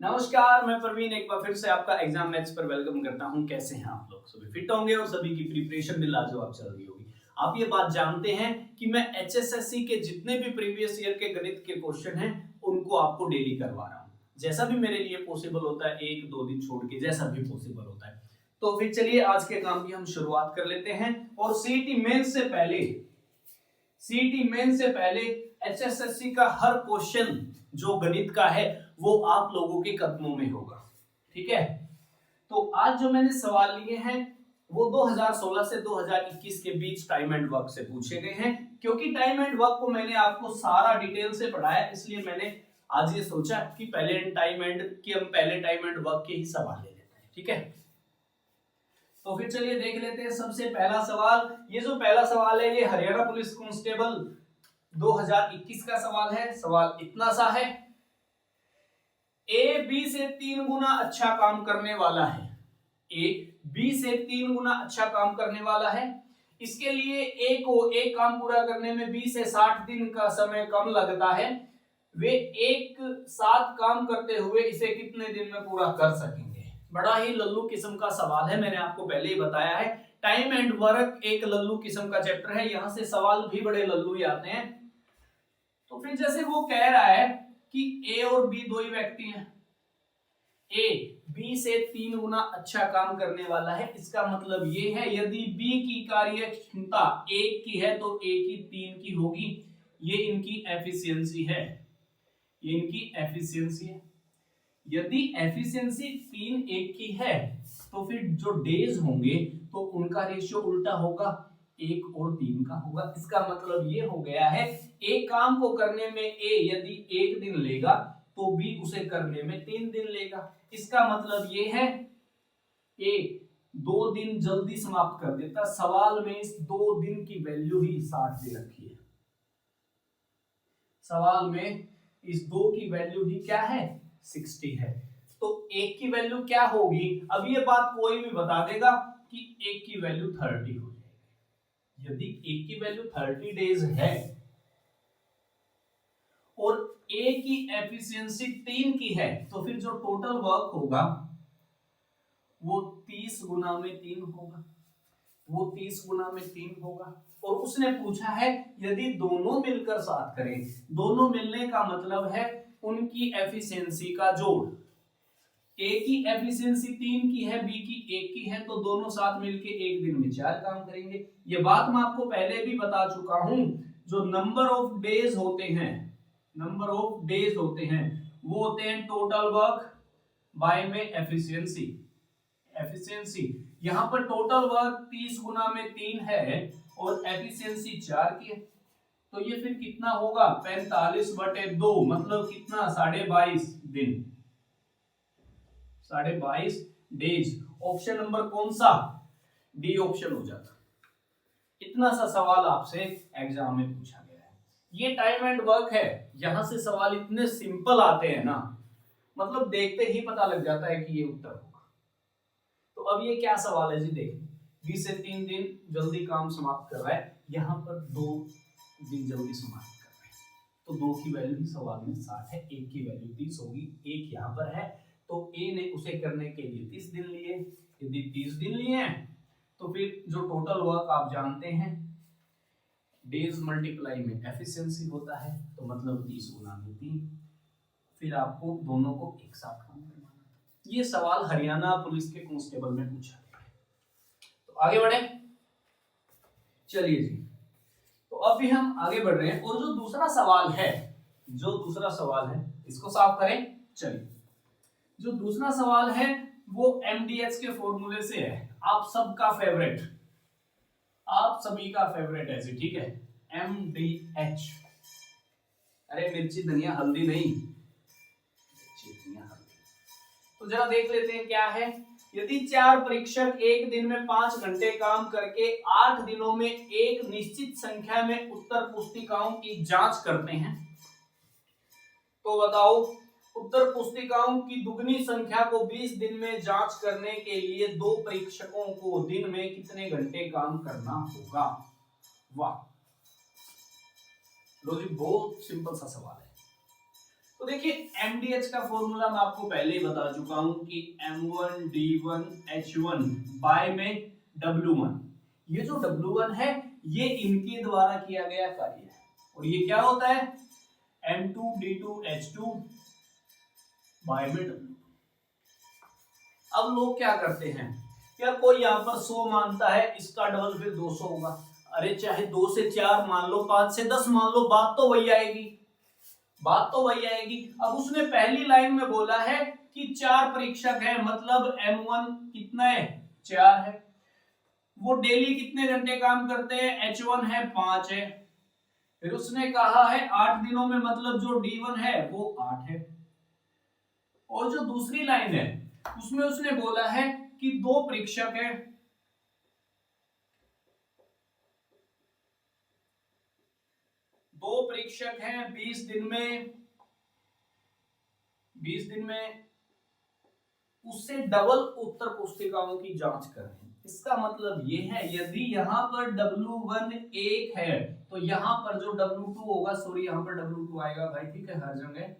नमस्कार, मैं प्रवीण एक बार फिर से आपका एग्जाम मैथ्स पर वेलकम करता हूं। कैसे हैं आप लोग? सभी फिट होंगे और सभी की प्रिपरेशन भी लाजवाब चल रही होगी। आप ये बात जानते हैं कि मैं एचएसएससी के जितने भी प्रीवियस ईयर के गणित के क्वेश्चन हैं उनको आपको डेली करवा रहा हूं, जैसा भी मेरे लिए पॉसिबल होता है, एक दो दिन छोड़ के जैसा भी पॉसिबल होता है। तो फिर चलिए आज के काम की हम शुरुआत कर लेते हैं। और सीईटी मेंस से पहले एचएसएससी का हर क्वेश्चन जो गणित का है वो आप लोगों के कदमों में होगा, ठीक है। तो आज जो मैंने सवाल लिए हैं वो 2016 से 2021 के बीच टाइम एंड वर्क से पूछे गए हैं। क्योंकि टाइम एंड वर्क को मैंने आपको सारा डिटेल से पढ़ाया, इसलिए मैंने आज ये सोचा कि पहले टाइम एंड वर्क के ही सवाल ले लेते हैं, ठीक है। तो फिर चलिए देख लेते हैं सबसे पहला सवाल। ये जो पहला सवाल है ये हरियाणा पुलिस कांस्टेबल 2021 का सवाल है। सवाल इतना सा है, ए बी से 3 गुना अच्छा काम करने वाला है। ए बी से 3 गुना अच्छा काम करने वाला है। इसके लिए ए को एक काम पूरा करने में 20 से 60 दिन का समय कम लगता है। वे एक साथ काम करते हुए इसे कितने दिन में पूरा कर सकेंगे? बड़ा ही लल्लू किस्म का सवाल है, मैंने आपको पहले ही बताया है। टाइम एंड वर्क एक लल्लू किस्म का चैप्टर है, यहां से सवाल भी बड़े लल्लू ही आते हैं। तो फिर जैसे वो कह रहा है कि ए और बी दो ही व्यक्ति हैं, ए बी से 3 गुना अच्छा काम करने वाला है। इसका मतलब ये है यदि बी की कार्य क्षमता 1 की है तो ए की 3 की होगी। ये इनकी एफिशिएंसी है, ये इनकी एफिशिएंसी है। यदि एफिशिएंसी 3 1 की है तो फिर जो डेज होंगे तो उनका रेशियो उल्टा होगा, 1 और 3 का होगा। इसका मतलब ये हो गया है एक काम को करने में ए यदि 1 दिन लेगा तो बी उसे करने में 3 दिन लेगा। इसका मतलब ये है ए 2 दिन जल्दी समाप्त कर देता। सवाल में इस 2 दिन की वैल्यू ही 60 दे रखी है। सवाल में इस 2 की वैल्यू ही क्या है? 60 है। तो 1 की वैल्यू क्या होगी? अब ये बात कोई भी बता देगा कि 1 की वैल्यू 30 हो जाएगी। यदि 1 की वैल्यू 30 डेज है और ए की एफिशिएंसी 3 की है तो फिर जो टोटल वर्क होगा वो 30 गुना में 3 होगा, वो 30 गुना में 3 होगा। और उसने पूछा है यदि दोनों मिलकर 7 करें, दोनों मिलने का मतलब है उनकी एफिशिएंसी का जोड़। ए की एफिशिएंसी 3 की है, बी की 1 की है, तो दोनों साथ मिलके एक दिन में 4 काम करेंगे। ये बात मैं आपको पहले भी बता चुका हूं। जो नंबर ऑफ डेज होते हैं वो होते हैं टोटल वर्क बाय में एफिशिएंसी। यहां पर टोटल वर्क 30 गुना में 3 है और एफिशिएंसी 4 की है, तो ये फिर कितना होगा? 45/2 मतलब कितना? 22.5 दिन, 22.5 डेज। ऑप्शन नंबर कौन सा? डी ऑप्शन हो जाता। इतना सा सवाल आपसे एग्जाम में पूछा गया है। ये टाइम एंड वर्क है। यहां से सवाल इतने सिंपल आते हैं ना, मतलब देखते ही पता लग जाता है कि ये उत्तर होगा। तो अब ये क्या सवाल है जी? देखिए 20 से 3 दिन जल्दी काम समाप्त कर रहा है, यहाँ पर 2 दिन जल्दी समाप्त कर रहे हैं, तो 2 की वैल्यू ही सवाल में 60 है, 1 की वैल्यू 30 होगी। 1 यहाँ पर है तो ए ने उसे करने के लिए 30 दिन लिए। यदि 30 दिन लिए हैं तो फिर जो टोटल वर्क आप जानते हैं डेज मल्टीप्लाई में एफिशिएंसी होता है, तो मतलब 30 गुना में 3। फिर आपको दोनों को एक साथ काम करवाना है। ये सवाल हरियाणा पुलिस के कांस्टेबल में पूछा गया है। तो आगे बढ़े, चलिए जी। तो अभी हम आगे बढ़ रहे हैं और जो दूसरा सवाल है इसको साफ करें। चलिए, जो दूसरा सवाल है वो एमडीएच के फॉर्मूले से है। आप सबका फेवरेट, आप सभी का फेवरेट है जी, ठीक है। एमडीएच, अरे मिर्ची धनिया हल्दी नहीं, तो जरा देख लेते हैं क्या है। यदि 4 परीक्षक एक दिन में 5 घंटे काम करके 8 दिनों में एक निश्चित संख्या में उत्तर पुस्तिकाओं की जांच करते हैं, तो बताओ उत्तर पुस्तिकाओं की दुगनी संख्या को 20 दिन में जांच करने के लिए 2 परीक्षकों को दिन में कितने घंटे काम करना होगा? वाह, लो जी, बहुत सिंपल सा सवाल है। तो तो देखिए एमडीएच का फॉर्मूला मैं आपको पहले ही बता चुका हूं कि M1D1H1 बाय में W1। ये जो W1 है ये इनके द्वारा किया गया कार्य है और ये क्या होता है M2D2H2 बाय में W। अब लोग क्या करते हैं यार, कोई यहाँ पर 100 मानता है, इसका डबल फिर 200 होगा। अरे चाहे 2 से 4 मान लो, 5 से 10 मान लो, बात तो वही आएगी, बात तो वही आएगी। अब उसने पहली लाइन में बोला है कि 4 परीक्षक है, मतलब M1 कितना है 4 है। वो डेली कितने घंटे काम करते हैं, H1 है 5 है। फिर उसने कहा है 8 दिनों में, मतलब जो D1 है वो 8 है। और जो दूसरी लाइन है उसमें उसने बोला है कि 2 परीक्षक है, 2 परीक्षक हैं 20 दिन में उससे डबल उत्तर पुस्तिकाओं की जांच करें। इसका मतलब ये है यदि यहाँ पर W1 1 है तो यहाँ पर जो W2 होगा, सॉरी यहाँ पर W2 आएगा भाई, ठीक है, हर जगह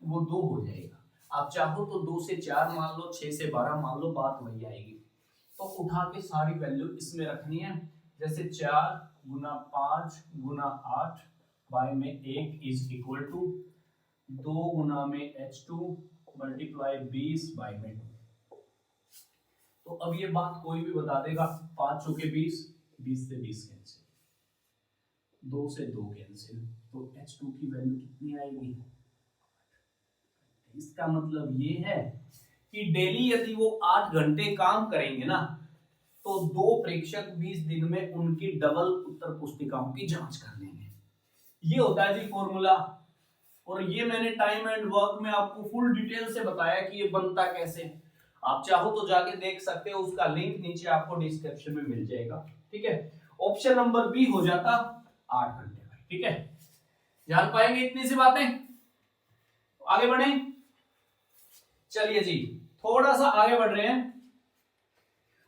वो 2 हो जाएगा। आप चाहो तो 2 से 4 मान लो, 6 से 12 मान लो, बात वही आएगी। तो उठा के सारी वैल्यू इसमें रखनी है, जैसे 4 गुना 5 गुना 8 बाय में 1 इज इक्वल टू 2 गुना में H2 मल्टीप्लाई 20 बाय में 2। तो अब ये बात कोई भी बता देगा, 5 चौके 20, 20 से 20 कैंसिल, 2 से 2 कैंसिल, तो H2 की वैल्यू कितनी आएगी। इसका मतलब ये है कि डेली यदि वो 8 घंटे काम करेंगे ना, तो 2 प्रेक्षक 20 दिन में उनकी डबल उत्तर पुस्तिकाओं की जांच कर लेंगे। ये होता है जी फॉर्मूला। और ये मैंने टाइम एंड वर्क में आपको फुल डिटेल से बताया कि ये बनता कैसे। आप चाहो तो जाके देख सकते हो, उसका लिंक नीचे आपको डिस्क्रिप्शन में मिल जाएगा, ठीक है। ऑप्शन नंबर बी हो जाता 8 घंटे में, ठीक है। जान पाएंगे इतनी सी बातें, आगे बढ़े। चलिए जी, थोड़ा सा आगे बढ़ रहे हैं।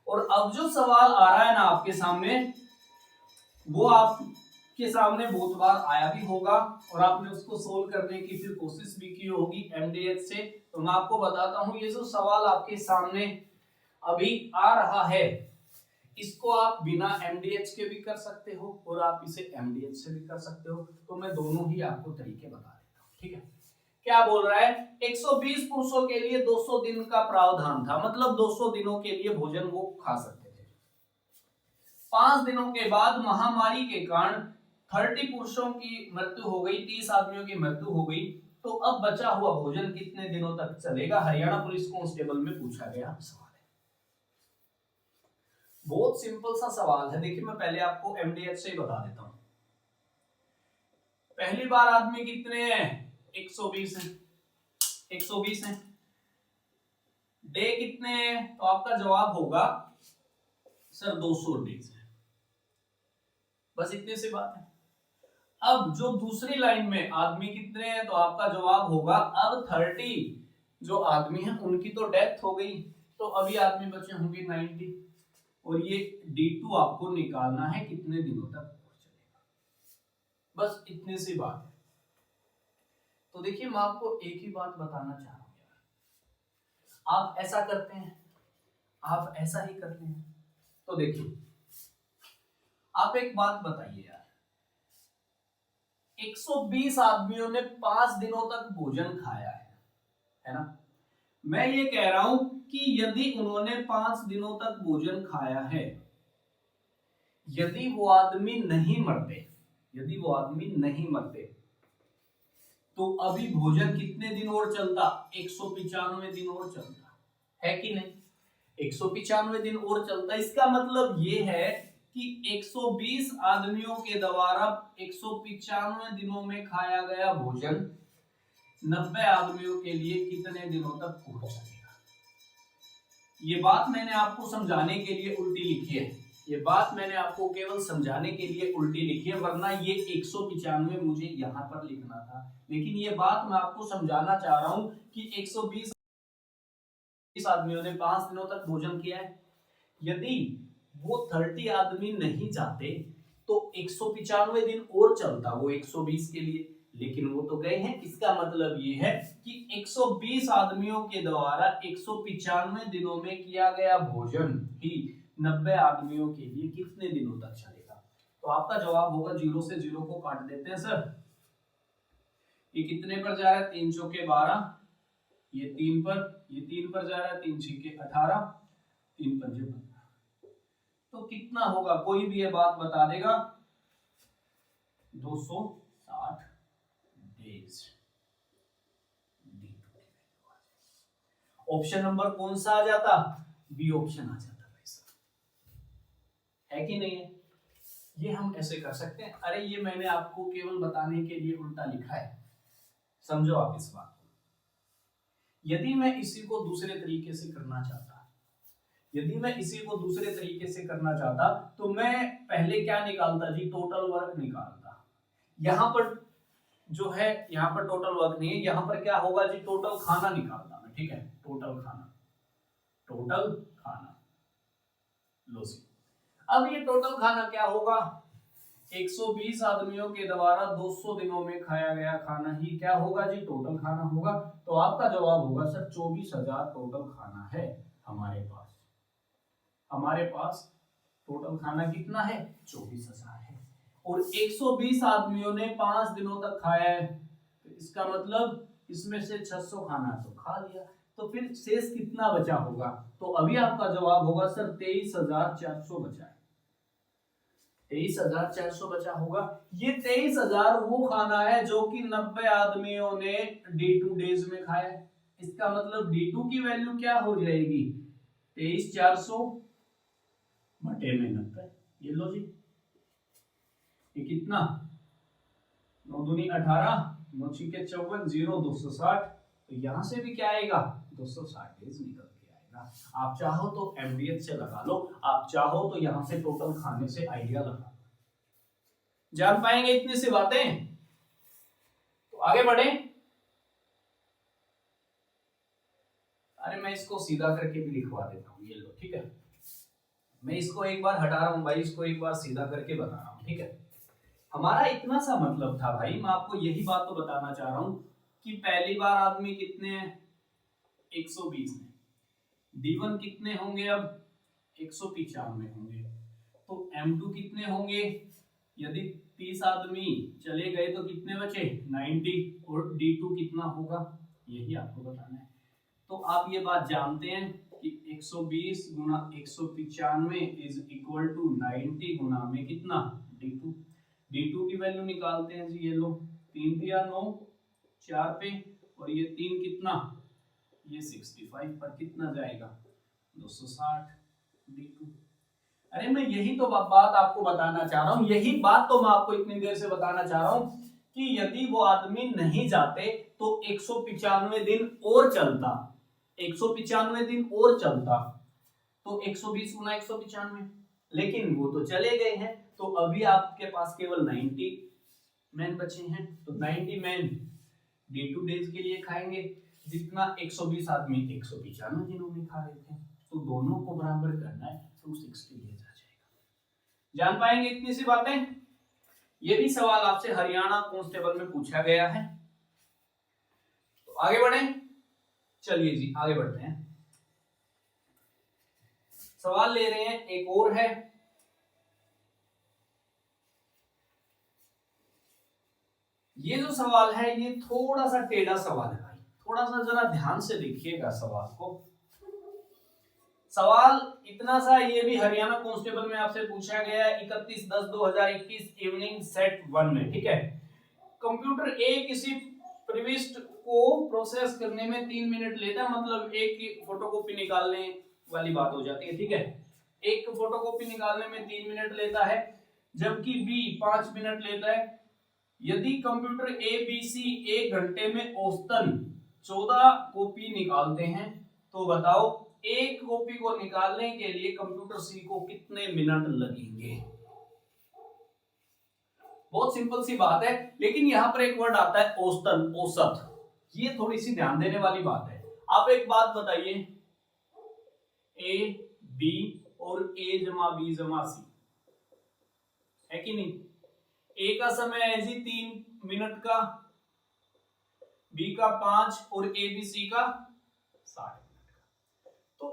और अब जो सवाल आ रहा है ना आपके सामने, वो आपके सामने बहुत बार आया भी होगा और आपने उसको सोल्व करने की फिर कोशिश भी की होगी एमडीएच से। तो मैं आपको बताता हूं, ये जो सवाल आपके सामने अभी आ रहा है, इसको आप बिना एमडीएच के भी कर सकते हो और आप इसे एमडीएच से भी कर सकते हो। तो मैं दोनों ही आपको तरीके बता देता हूं, ठीक है। क्या बोल रहा है, 120 पुरुषों के लिए 200 दिन का प्रावधान था, मतलब 200 दिनों के लिए भोजन वो खा सकते थे। 5 दिनों के बाद महामारी के कारण 30 पुरुषों की मृत्यु हो गई, 30 आदमियों की मृत्यु हो गई। तो अब बचा हुआ भोजन कितने दिनों तक चलेगा, हरियाणा पुलिस कांस्टेबल में पूछा गया सवाल है। बहुत सिंपल सा सवाल है। देखिए मैं पहले आपको एमडीएच से ही बता देता हूं। पहली बार आदमी कितने हैं, 120 है, 120 है। डे कितने हैं, तो आपका जवाब होगा सर 200 डेज है। बस इतनी सी बात है। अब जो दूसरी लाइन में आदमी कितने हैं, तो आपका जवाब होगा अब 30 जो आदमी हैं उनकी तो डेथ हो गई, तो अभी आदमी बचे होंगे 90। और ये D2 आपको निकालना है कितने दिनों तक चलेगा, बस इतनी सी बात है। तो देखिए मैं आपको एक ही बात बताना चाह रहा हूं यार, आप ऐसा करते हैं, आप ऐसा ही करते हैं। तो देखिए आप एक बात बताइए यार, 120 आदमियों ने 5 दिनों तक भोजन खाया है ना। मैं ये कह रहा हूं कि यदि उन्होंने 5 दिनों तक भोजन खाया है, यदि वो आदमी नहीं मरते, यदि वो आदमी नहीं मरते, तो अभी भोजन कितने दिन और चलता, 195 दिन और चलता है कि नहीं, 195 दिन और चलता। इसका मतलब ये है कि 120 आदमियों के द्वारा 195 दिनों में खाया गया भोजन 90 आदमियों के लिए कितने दिनों तक पहुंच जाएगा। ये बात मैंने आपको समझाने के लिए उल्टी लिखी है, ये बात मैंने आपको केवल समझाने के लिए उल्टी लिखी है, वरना ये 195 मुझे यहां पर लिखना था। लेकिन ये बात मैं आपको समझाना चाह रहा हूं कि 120 आदमियों ने 5 दिनों तक भोजन किया है, यदि वो 30 आदमी नहीं जाते तो 195 दिन और चलता वो 120 के लिए। लेकिन वो तो गए हैं। इसका मतलब ये है कि 120 आदमियों के द्वारा 195 दिनों में किया गया भोजन ही 90 आदमियों के लिए कितने दिनों तक चलेगा। तो आपका जवाब होगा, 0 से 0 को काट देते हैं सर। ये कितने पर जा रहा है, 3 चौके 12, ये 3 पर, ये 3 पर जा रहा है, 3 छक्के 18, 3 पंजे 15। तो कितना होगा, कोई भी ये बात बता देगा, 260 डेज। ऑप्शन नंबर कौन सा आ जाता, बी ऑप्शन आ जाता भाई साहब, है कि नहीं है। ये हम ऐसे कर सकते हैं। अरे ये मैंने आपको केवल बताने के लिए उल्टा लिखा है, समझो आप इस बात को। यदि मैं इसी को दूसरे तरीके से करना चाहता, तो मैं पहले क्या निकालता जी, टोटल वर्क निकालता। यहां पर जो है, यहां पर टोटल वर्क नहीं है, यहां पर क्या होगा जी, टोटल खाना निकालता मैं, ठीक है, टोटल खाना लो सी। अब ये टोटल खाना क्या होगा, 120 आदमियों के द्वारा 200 दिनों में खाया गया खाना ही क्या होगा जी, टोटल खाना होगा। तो आपका जवाब होगा सर 24,000 टोटल खाना है हमारे पास टोटल खाना कितना है, 24,000 है। और 120 आदमियों ने 5 दिनों तक खाया है, तो इसका मतलब इसमें से 600 खाना तो खा लिया, तो फिर शेष कितना बचा होगा। तो अभी आपका जवाब होगा सर 23,400 बचा है, 23,400 बचा होगा। ये 23,000 वो खाना है जो कि 90 आदमियों ने D2 डेज में खाया है। इसका मतलब D2 की वैल्यू क्या हो जाएगी, 23,400 बटे में 90। ये लो जी, ये कितना, 9 दूनी 18, 9 छक्के 54, 0 260। तो यहां से भी क्या आएगा, 260 डेज निकल के आएगा। आप चाहो तो एमडीएच से लगा लो, आप चाहो तो यहां से टोटल खाने से आइडिया लगा लो। जान पाएंगे इतनी सी बातें, तो आगे बढ़े। अरे मैं इसको सीधा करके भी लिखवा देता हूं, ये लो, ठीक है। मैं इसको एक बार हटा रहा हूं भाई, इसको एक बार सीधा करके बता रहा हूं, ठीक है। हमारा इतना सा मतलब था भाई, मैं आपको यही बात तो बताना चाह रहा हूं कि पहली बार आदमी कितने हैं, 120 में, D1 कितने होंगे, अब 195 होंगे। तो M2 कितने होंगे, यदि 30 आदमी चले गए तो कितने बचे, 90। और D2 कितना होगा, यही आपको बताना है। तो आप ये बात जानते हैं कि 120 गुना 195 इज इक्वल टू 90 गुना में कितना, D2। D2 की वैल्यू निकालते हैं जी, ये लो, 3 दिया 9, 4 पे, और ये 3 कितना, ये 65 पर कितना जाएगा, 260 D2। अरे मैं यही तो बात आपको बताना चाह रहा हूँ, यही बात तो मैं आपको इतनी देर से बताना चाह रहा हूँ कि यदि वो आदमी नहीं जाते तो 195 दिन और चलता, 195 दिन और चलता, तो 120 गुना 195, लेकिन वो तो चले गए हैं। तो अभी आपके पास केवल 90 मैन बचे हैं, तो 90 मैन D2 डेज के लिए खाएंगे, जितना 120 आदमी 195 दिनों में खा रहे थे। तो दोनों को बराबर करना है, 260 डेज आ जाएगा। जान पाएंगे इतनी सी बातें। ये भी सवाल आपसे हरियाणा कांस्टेबल में पूछा गया है। तो आगे बढ़े, चलिए जी आगे बढ़ते हैं। सवाल ले रहे हैं, एक और है, ये जो सवाल है ये थोड़ा सा टेढ़ा सवाल है भाई, थोड़ा सा जरा ध्यान से देखिएगा सवाल को। सवाल इतना सा, ये भी हरियाणा कांस्टेबल में आपसे पूछा गया है 31/10/2021 इवनिंग सेट 1 में, ठीक है। कंप्यूटर ए किसी प्रविष्ट को प्रोसेस करने में 3 मिनट लेता है, मतलब एक की फोटोकॉपी निकालने वाली बात हो जाती है, ठीक है। एक फोटोकॉपी निकालने में 3 मिनट लेता है, जबकि बी 5 मिनट लेता है। यदि कंप्यूटर ए बी सी 1 घंटे में औसतन 14 कॉपी निकालते हैं, तो बताओ एक कॉपी को निकालने के लिए कंप्यूटर सी को कितने मिनट लगेंगे। बहुत सिंपल सी बात है, लेकिन यहां पर एक वर्ड आता है औसतन, औसत। ये थोड़ी सी ध्यान देने वाली बात है। आप एक बात बताइए, ए बी और ए जमा बी जमा सी है कि नहीं। ए का समय है जी 3 मिनट का, बी का 5 और ए बी सी का 60 मिनट का। तो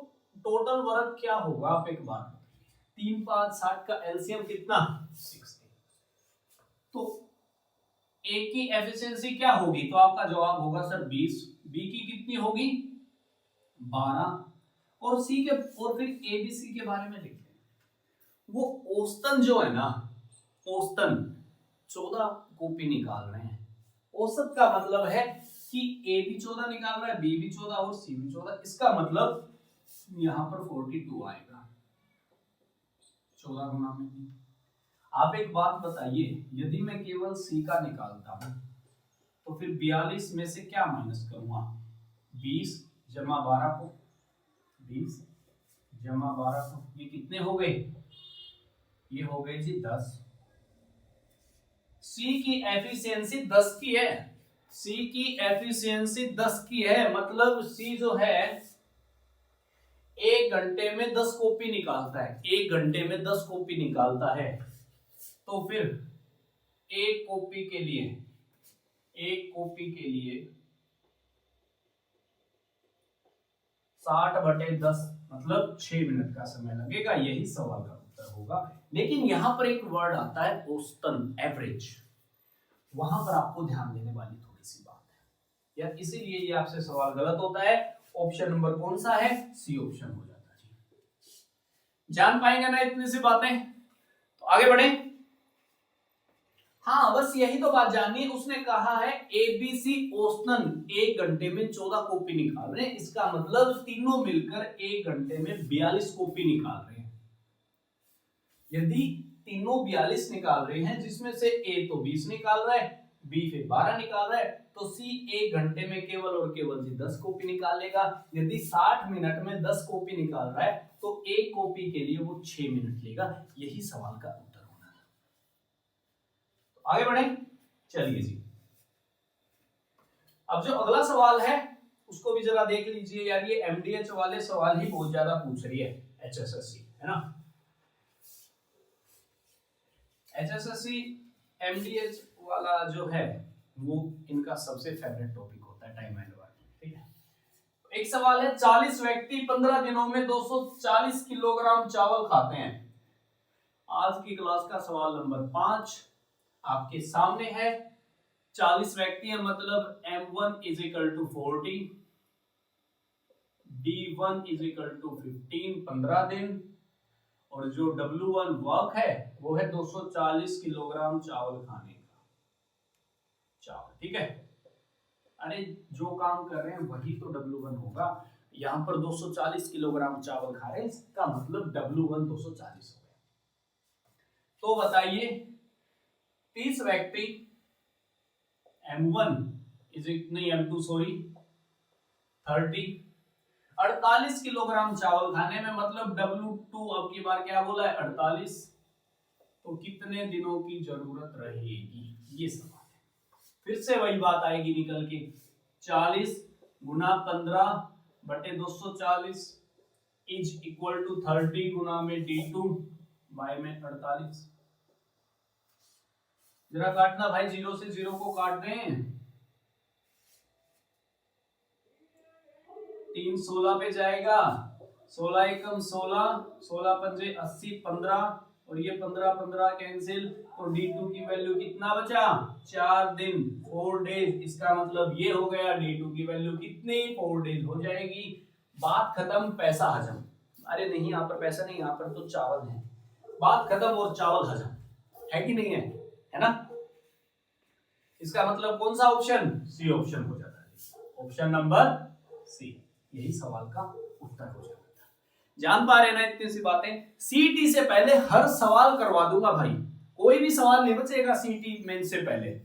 टोटल वर्क क्या होगा आप एक बार बताइए, 3 5 60 का एलसीएम कितना 60। तो ए की एफिशिएंसी क्या होगी, तो आपका जवाब होगा सर 20, बी की कितनी होगी 12, और सी के और फिर ए बी सी के बारे में लिखते हैं। वो औसतन जो है ना, औसतन 14 कॉपी निकाल रहे हैं। औसत का मतलब है कि ए भी 14 निकाल रहा है, बी भी 14 और सी भी 14। इसका मतलब यहां पर 42 आएगा 14 गुना में। आप एक बात बताइए, यदि मैं केवल सी का निकालता हूं तो फिर 42 में से क्या माइनस करूंगा, 20 जमा 12 को, 20 जमा 12 को, ये कितने हो गए, ये हो गए जी 10। सी की एफिशिएंसी 10 की है, सी की एफिशिएंसी 10 की है, मतलब सी जो है 1 घंटे में 10 कॉपी निकालता है, 1 घंटे में 10 कॉपी निकालता है। तो फिर एक कॉपी के लिए, एक कॉपी के लिए 60/10 मतलब 6 मिनट का समय लगेगा, यही सवाल का उत्तर होगा। लेकिन यहां पर एक वर्ड आता है औसतन, एवरेज, वहां पर आपको ध्यान देने वाली थोड़ी सी बात है यार, इसीलिए ये आपसे सवाल गलत होता है। ऑप्शन नंबर कौन सा है, सी ऑप्शन हो जाता है जी। जान पाएंगे ना इतनी सी बातें, तो आगे बढ़े। हाँ बस यही तो बात जाननी है। उसने कहा है एबीसी औसतन 1 घंटे में 14 कॉपी निकाल रहे हैं, इसका मतलब तीनों मिलकर 1 घंटे में 42 कॉपी निकाल रहे हैं। यदि तीनों 42 निकाल रहे हैं, जिसमें से ए तो 20 निकाल रहा है, बी फिर 12 निकाल रहा है, तो सी 1 घंटे में केवल और केवल 10 कॉपी निकालेगा। यदि 60 मिनट में 10 कॉपी निकाल रहा है तो एक कॉपी के लिए वो 6 मिनट लेगा, यही सवाल का उत्तर होना था। तो आगे बढ़े, चलिए जी। अब जो अगला सवाल है उसको भी जरा देख लीजिए यार, ये एमडीएच वाले सवाल ही बहुत ज्यादा पूछ रही है एचएसएससी, है ना। एचएसएससी एमडीएच वाला जो है वो इनका सबसे फेवरेट टॉपिक होता है, टाइम एंड वर्क, ठीक है। एक सवाल है, 40 व्यक्ति 15 दिनों में 240 किलोग्राम चावल खाते हैं। आज की क्लास का सवाल नंबर 5 आपके सामने है। 40 व्यक्ति है, मतलब M1 = 40, D1 = 15, 15 दिन, और जो W1 वर्क है वो है 240 किलोग्राम चावल खाने का, चावल, ठीक है। अरे जो काम कर रहे हैं वही तो W1 होगा। यहां पर 240 किलोग्राम चावल खा रहे हैं, इसका मतलब W1 240 हो गया। तो बताइए 30 व्यक्ति M1 नहीं M2 सॉरी 30 48 किलोग्राम चावल खाने में, मतलब W2 अब की बार क्या बोला है 48, तो कितने दिनों की जरूरत रहेगी, ये सवाल है। फिर से वही बात आएगी निकल के, 40 गुना 15/240 = 30 गुना में D2 बाय में 48। जरा काटना भाई, 0 से 0 को काट दें, 3 16 पे जाएगा, 16 एकम 16, 16 पंजे 80, 15 और ये 15 15 कैंसिल, तो D2 की वैल्यू कितना बचा 4 दिन, 4 डेज। इसका मतलब ये हो गया D2 की वैल्यू कितनी 4 डेज हो जाएगी। बात खत्म, पैसा हजम। अरे नहीं, यहाँ पर पैसा नहीं, यहाँ पर तो चावल है। बात खत्म और चावल हजम, है कि नहीं है ना। इसका मतलब कौन सा ऑप्शन, सी ऑप्शन हो जाता है, ऑप्शन नंबर सी, यही सवाल का उत्तर हो जाता है। जान पा रहे ना इतनी सी बातें। सीटी से पहले हर सवाल करवा दूंगा भाई, कोई भी सवाल नहीं बचेगा सीटी मेन से पहले।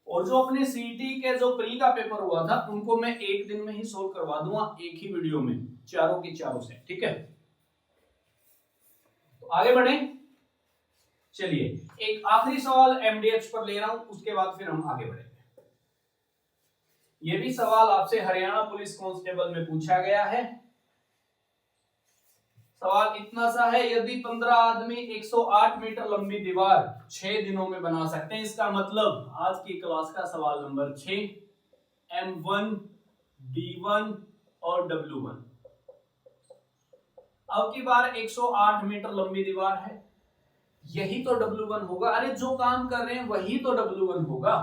और जो अपने सीटी के जो प्री का पेपर हुआ था उनको मैं एक दिन में ही सोल्व करवा दूंगा, एक ही वीडियो में, चारों की चारों से, ठीक है। तो आगे बढ़े, चलिए एक आखिरी सवाल एमडीएच पर ले रहा हूं, उसके बाद फिर हम आगे बढ़ेंगे। यह भी सवाल आपसे हरियाणा पुलिस कांस्टेबल में पूछा गया है। सवाल इतना सा है, यदि 15 आदमी 108 मीटर लंबी दीवार 6 दिनों में बना सकते हैं, इसका मतलब आज की क्लास का सवाल नंबर 6, M1, D1 और W1। अब की बार 108 मीटर लंबी दीवार है, यही तो W1 होगा। अरे जो काम कर रहे हैं वही तो W1 होगा।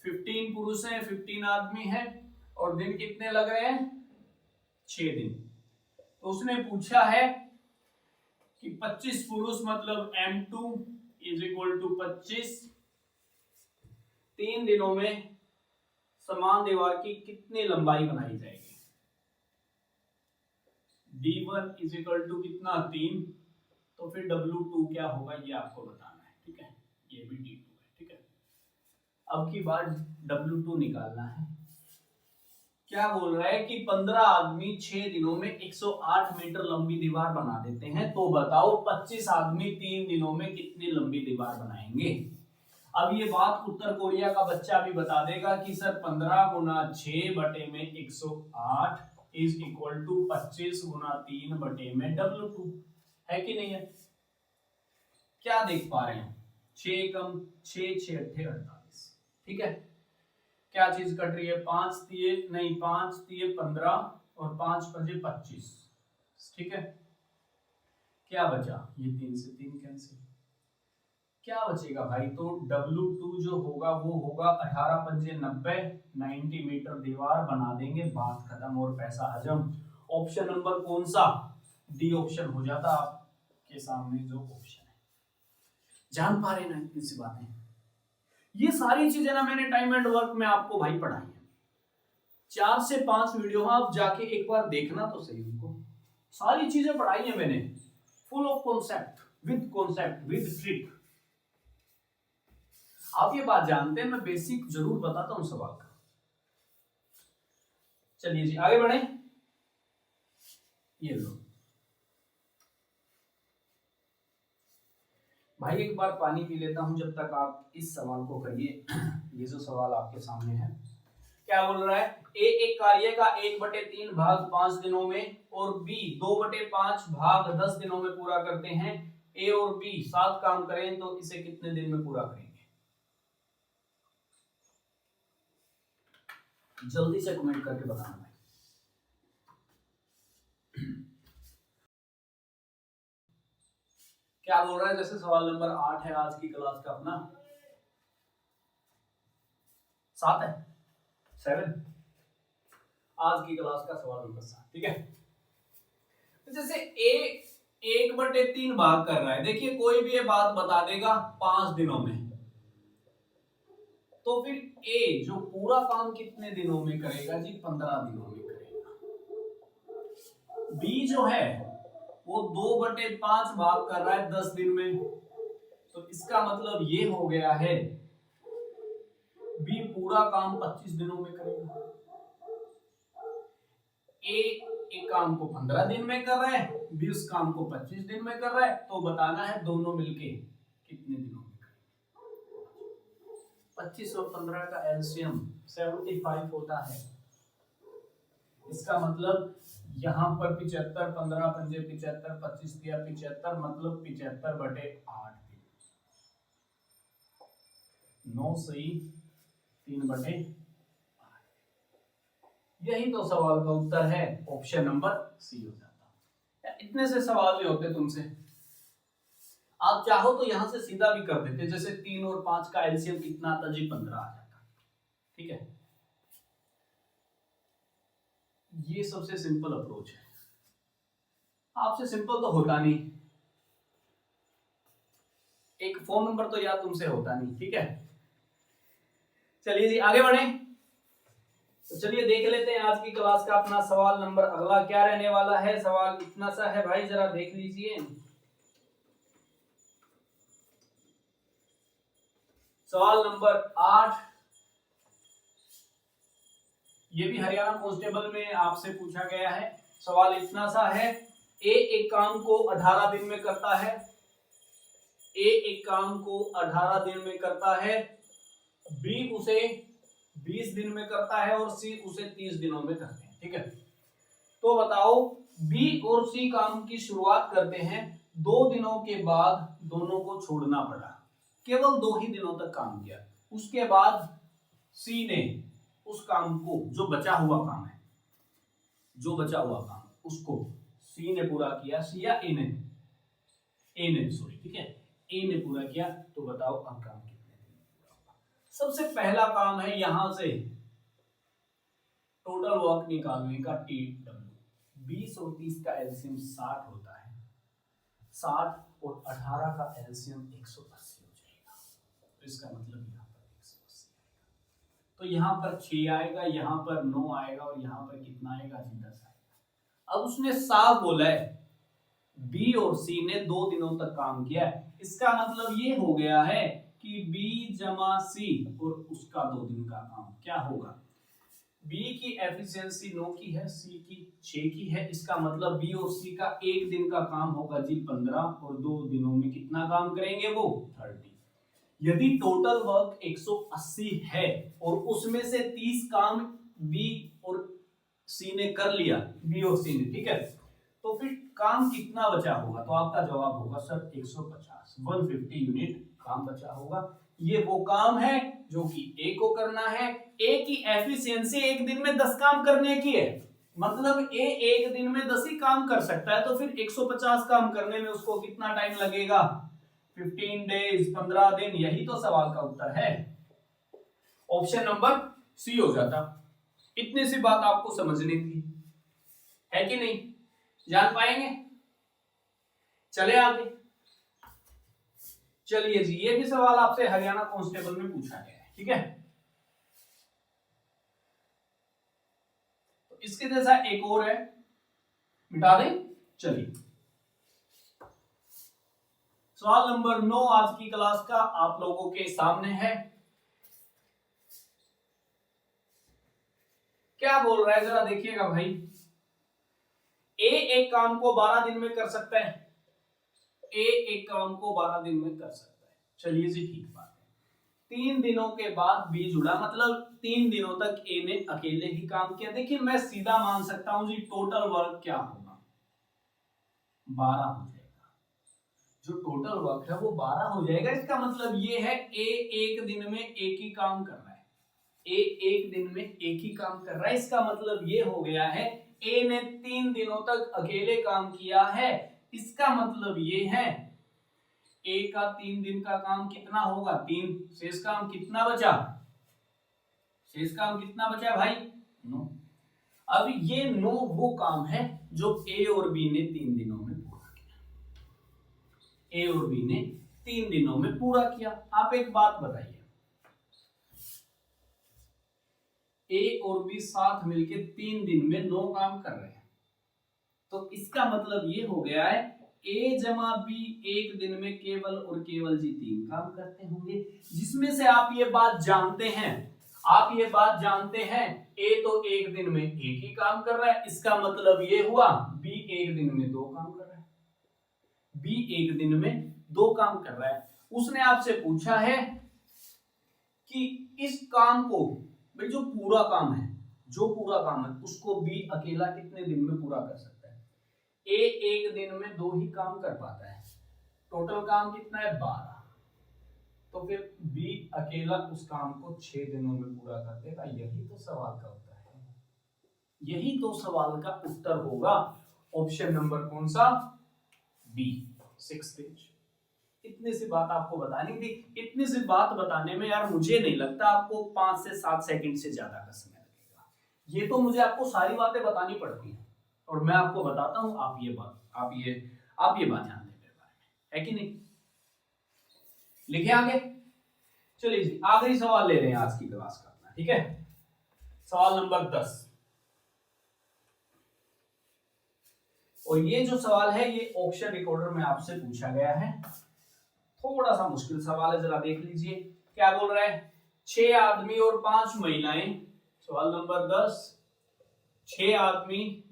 15 पुरुष हैं, 15 आदमी हैं और दिन कितने लग रहे हैं? 6 दिन। तो उसने पूछा है कि 25 पुरुष मतलब M2 इज इक्वल टू 25, 3 दिनों में समान दीवार की कितनी लंबाई बनाई जाएगी? D1 इज इक्वल टू कितना? 3। तो फिर W2 क्या होगा ये आपको बताना है, ठीक है। ये भी D2 है, ठीक है। अब की बार W2 निकालना है। क्या बोल रहा है कि 15 आदमी 6 दिनों में 108 मीटर लंबी दीवार बना देते हैं, तो बताओ 25 आदमी 3 दिनों में कितनी लंबी दीवार बनाएंगे? अब ये बात उत्तर कोरिया का बच्चा भी बता देगा कि सर 15 गुना 6 बटे में 108 इज इक्वल टू 25 गुना 3 बटे में W2, है कि नहीं है? क्या देख पा रहे हैं? 6 कम 6 6 48, ठीक है। क्या चीज कट रही है? 5 तिये नहीं, 5 तिये 15 और 5 पंजे 25, ठीक है। क्या बचा? ये 3 से 3 कैंसिल, क्या बचेगा भाई? तो W2 जो होगा वो होगा 18 पंजे 90, 90 मीटर दीवार बना देंगे, बात खत्म और पैसा हजम। ऑप्शन नंबर कौन सा? डी ऑप्शन हो जाता आपके सामने जो ऑप्शन है। जान पा रहे ना इतनी सी बातें? ये सारी चीजें ना मैंने टाइम एंड वर्क में आपको भाई पढ़ाई है। 4 से 5 वीडियो आप जाके एक बार देखना तो सही उनको। सारी चीजें पढ़ाई है मैंने, full of concept, with trick. आप ये बात जानते हैं, मैं बेसिक जरूर बताता हूं सवाल का। चलिए जी आगे बढ़े। ये लो भाई, एक बार पानी पी लेता हूं जब तक आप इस सवाल को करिए। ये जो सवाल आपके सामने है, क्या बोल रहा है? ए एक कार्य का 1/3 भाग 5 दिनों में और बी 2/5 भाग 10 दिनों में पूरा करते हैं। ए और बी साथ काम करें तो इसे कितने दिन में पूरा करेंगे? जल्दी से कमेंट करके बताना भाई। क्या बोल रहा है? जैसे सवाल नंबर 8 है आज की क्लास का अपना, 7 है, 7 आज की क्लास का सवाल नंबर 7, ठीक है। तो जैसे ए 1/3 भाग कर रहा है, देखिए कोई भी ये बात बता देगा 5 दिनों में, तो फिर ए जो पूरा काम कितने दिनों में करेगा जी? 15 दिनों में करेगा। बी जो है वो 2/5 भाग कर रहा है 10 दिन में, तो इसका मतलब ये हो गया है बी पूरा काम 25 दिनों में करेगा। ए एक काम को 15 दिन में कर रहा है, बी उस काम को 25 दिन में कर रहा है, तो बताना है दोनों मिलके कितने दिनों में करेंगे। 25 और 15 का एलसीएम 75 होता है। इसका मतलब यहां पर 75, 15 पंजे 75, 25 दिया 75, मतलब 75/8 दिन। 9 सही 3/8। यही तो सवाल का उत्तर है, ऑप्शन नंबर सी हो जाता। इतने से सवाल नहीं होते तुमसे, आप चाहो तो यहां से सीधा भी कर देते, जैसे 3 और 5 का एलसीएम कितना आता जी? 15 आ जाता, ठीक है। ये सबसे सिंपल अप्रोच है, आपसे सिंपल तो होता नहीं। एक फोन नंबर तो याद तुमसे होता नहीं, ठीक है। चलिए जी आगे बढ़े। तो चलिए देख लेते हैं आज की क्लास का अपना सवाल नंबर अगला क्या रहने वाला है। सवाल इतना सा है भाई, जरा देख लीजिए। सवाल नंबर 8, ये भी हरियाणा कांस्टेबल में आपसे पूछा गया है। सवाल इतना सा है, ए एक काम को 18 दिन में करता है, ए एक काम को 18 दिन में करता है, बी उसे 20 दिन में करता है और सी उसे 30 दिनों में करते हैं, ठीक है। तो बताओ बी और सी काम की शुरुआत करते हैं, 2 दिनों के बाद दोनों को छोड़ना पड़ा, केवल 2 ही दिनों तक काम किया। उसके बाद सी ने उस काम को, जो बचा हुआ काम है, जो बचा हुआ काम उसको सी ने पूरा किया, सी या ए ने सॉरी, ठीक है, ए ने पूरा किया, तो बताओ अब काम कितने दिन में पूरा होगा। सबसे पहला काम है यहां से टोटल वर्क निकालने का, TW 20 और 30 का एलसीएम 60 होता है, 60 और 18 का एलसीएम 180 हो जाएगा, तो इसका मतलब यहाँ पर 180 आएगा, तो यहाँ पर 6 आएगा, यहाँ पर 9 आएगा और यहाँ पर कितना आएगा जी 10 आएगा। अब उसने साफ बोला है बी और सी ने 2 दिनों तक काम किया है, इसका मतलब ये हो गया है कि बी जमा सी और उसका 2 दिन का काम क्या होगा, बी की एफिशिएंसी 9 की है, सी की 6 की है, इसका मतलब बी और सी का 1 दिन का काम होगा जी 15 और 2 दिनों में कितना काम करेंगे वो 30। यदि टोटल वर्क 180 है और उसमें से 30 काम बी और सी ने कर लिया, बी और सी ने, ठीक है, तो फिर काम कितना बचा होगा, तो आपका जवाब होगा सर 150, 150 यूनिट काम बचा होगा। ये वो काम है जो कि ए को करना है, ए की एफिशिएंसी एक दिन में 10 काम करने की है, मतलब ए एक दिन में 10 ही काम कर सकता है, तो फिर 150 काम करने में उसको कितना टाइम लगेगा, 15 डेज, 15 दिन, यही तो सवाल का उत्तर है, ऑप्शन नंबर सी हो जाता। इतनी सी बात आपको समझनी थी, है कि नहीं, जान पाएंगे, चले आगे। चलिए जी, ये भी सवाल आपसे हरियाणा कांस्टेबल में पूछा गया है, ठीक है, तो इसके जैसा एक और है, मिटा दें। चलिए सवाल नंबर 9 आज की क्लास का आप लोगों के सामने है, क्या बोल रहा है जरा देखिएगा भाई। ए एक काम को 12 दिन में कर सकता है, ए एक काम को 12 दिन में कर सकता है, चलिए जी ठीक बात है। 3 दिनों के बाद बी जुड़ा, मतलब 3 दिनों तक ए ने अकेले ही काम किया। देखिए मैं सीधा मान सकता हूं जी टोटल वर्क क्या होगा, 12 हो जाएगा, जो टोटल वर्क है वो 12 हो जाएगा। इसका मतलब ये है ए एक दिन में एक ही काम कर रहा है, ए एक दिन में एक ही काम कर रहा है, इसका मतलब ये हो गया है ए ने 3 दिनों तक अकेले काम किया है, इसका मतलब ये है ए का 3 दिन का काम कितना होगा 3, शेष काम कितना बचा, शेष काम कितना बचा भाई 9। अब ये 9 वो काम है जो ए और बी ने 3 दिनों में पूरा किया, ए और बी ने 3 दिनों में पूरा किया। आप एक बात बताइए, ए और बी साथ मिलके 3 दिन में 9 काम कर रहे हैं, तो इसका मतलब ये हो गया है ए जमा बी एक दिन में केवल और केवल जी 3 काम करते होंगे, जिसमें से आप ये बात जानते हैं, आप ये बात जानते हैं ए तो एक दिन में एक ही काम कर रहा है, इसका मतलब ये हुआ बी एक दिन में 2 काम कर रहा है, बी एक दिन में 2 काम कर रहा है। उसने आपसे पूछा है कि इस काम को, भाई जो पूरा काम है, जो पूरा काम है उसको बी अकेला कितने दिन में पूरा कर सकता है, ए एक दिन में 2 ही काम कर पाता है, टोटल काम कितना है 12, तो फिर बी अकेला उस काम को 6 दिनों में पूरा कर देगा। यही तो सवाल का उत्तर है, यही तो सवाल का उत्तर होगा, ऑप्शन नंबर कौन सा बी 6 पेज। इतनी सी बात आपको बतानी थी, इतनी सी बात बताने में यार मुझे नहीं लगता आपको 5 से 7 सेकंड से ज्यादा का समय लगेगा, ये तो मुझे आपको सारी बातें बतानी पड़ती हैं और मैं आपको बताता हूं, आप ये बात ध्यान दें मेरे बारे में, है कि नहीं। लिखे आगे, चलिए जी आखिरी सवाल ले रहे हैं आज की क्लास का अपना, ठीक है, सवाल नंबर 10। और ये जो सवाल है ये ऑप्शन रिकॉर्डर में आपसे पूछा गया है, थोड़ा सा मुश्किल सवाल है, जरा देख लीजिए क्या बोल रहा है। 6 आदमी और 5 महिलाएं, सवाल नंबर 10, 6 आदमी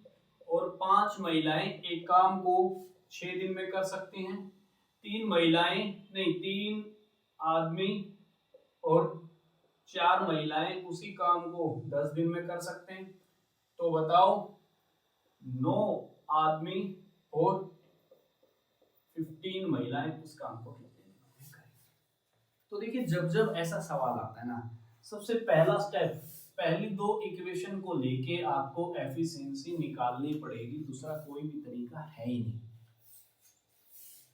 और 5 महिलाएं एक काम को 6 दिन में कर सकती हैं, 3 आदमी और 4 महिलाएं उसी काम को 10 दिन में कर सकते हैं, तो बताओ 9 आदमी और 15 महिलाएं उस काम को कितने दिनों में करेंगी। तो देखिए जब जब ऐसा सवाल आता है ना, सबसे पहला स्टेप, पहली दो इक्वेशन को लेके आपको एफिशिएंसी निकालनी पड़ेगी, दूसरा कोई भी तरीका है ही नहीं।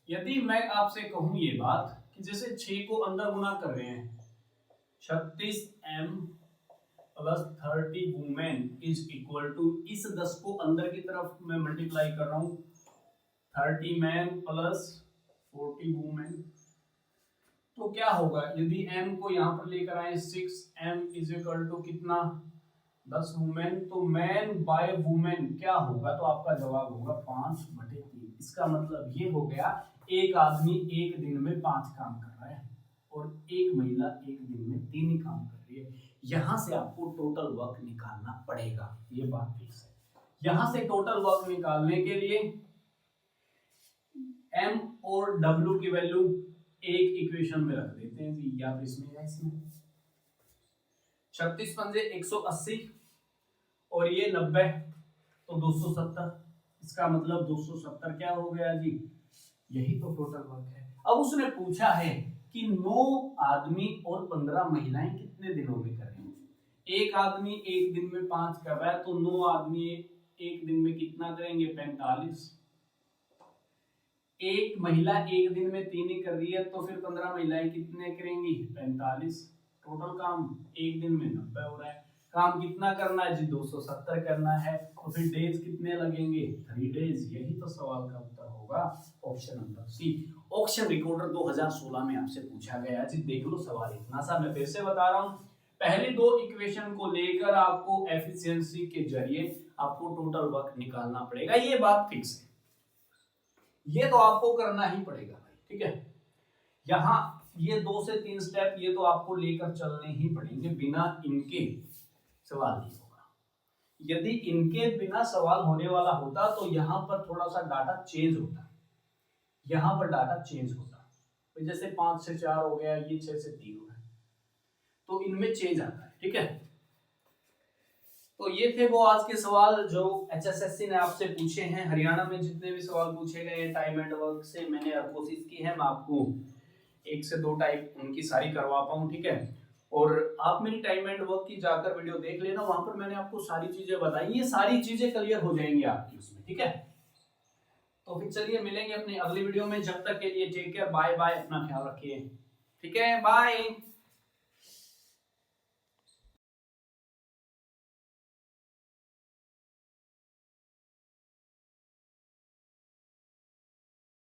यदि मैं आपसे कहूं ये बात कि जैसे 6 को अंदर गुना कर रहे हैं, 36m plus 30 women is equal to, इस 10 को अंदर की तरफ मैं मल्टीप्लाई कर रहा हूं, 30 मैन प्लस 40 वुमेन। तो क्या होगा यदि m को यहां पर लेकर आए, 6m इज इक्वल टू कितना, 10 वुमेन, तो मैन बाय वुमेन क्या होगा, तो आपका जवाब होगा 5/3। इसका मतलब ये हो गया एक आदमी एक दिन में 5 काम कर रहा है और एक महिला एक दिन में 3 ही काम कर रही है। यहां से आपको टोटल वर्क निकालना पड़ेगा, ये बात फिक्स है। यहां से टोटल वर्क निकालने के लिए m और w की वैल्यू एक इक्वेशन में रख देते हैं जी, या तो इसमें या इसमें। 36 पंजे 180 और ये 90 तो 270, इसका मतलब 270 क्या हो गया जी, यही तो टोटल वर्क है। अब उसने पूछा है कि 9 आदमी और 15 महिलाएं कितने दिनों में कर रही हैं। एक आदमी एक दिन में 5 कर रहा है, तो 9 आदमी एक दिन में कितना करेंगे, 45। एक महिला एक दिन में 3 ही कर रही है, तो फिर 15 महिलाएं कितने करेंगी, 45। टोटल काम एक दिन में 90 हो रहा है। काम कितना करना है जी, 270 करना है। तो फिर डेज कितने लगेंगे, 3 डेज। यही तो सवाल का उत्तर होगा, option number C. Auction recorder 2016 में आपसे पूछा गया जी, देख लो सवाल इतना सा। मैं फिर से बता रहा हूँ, पहली दो इक्वेशन को लेकर आपको एफिशिएंसी के जरिए आपको टोटल वर्क निकालना पड़ेगा, ये बात फिक्स है। ये तो आपको करना ही पड़ेगा भाई, ठीक है। यहाँ ये 2 से 3 स्टेप ये तो आपको लेकर चलने ही पड़ेंगे, बिना इनके सवाल नहीं होगा। यदि इनके बिना सवाल होने वाला होता तो यहाँ पर थोड़ा सा डाटा चेंज होता, यहाँ पर डाटा चेंज होता, तो जैसे 5 से 4 हो गया, ये 6 से 3 हो गया, तो इनमें चेंज आता है, ठीक है। तो ये थे वो आज के सवाल जो एचएसएससी ने आपसे पूछे हैं। हरियाणा में जितने भी सवाल पूछे गए टाइम एंड वर्क से, मैंने कोशिश की है मैं आपको 1 से 2 टाइप उनकी सारी करवा पाऊं, ठीक है। और आप मेरी टाइम एंड वर्क की जाकर वीडियो देख लेना, वहां पर मैंने आपको सारी चीजें बताई, ये सारी चीजें क्लियर हो जाएंगी आपकी उसमें, ठीक है। तो फिर चलिए मिलेंगे अपनी अगली वीडियो में, जब तक के लिए टेक केयर, बाय बाय, अपना ख्याल रखिए, ठीक है, बाय।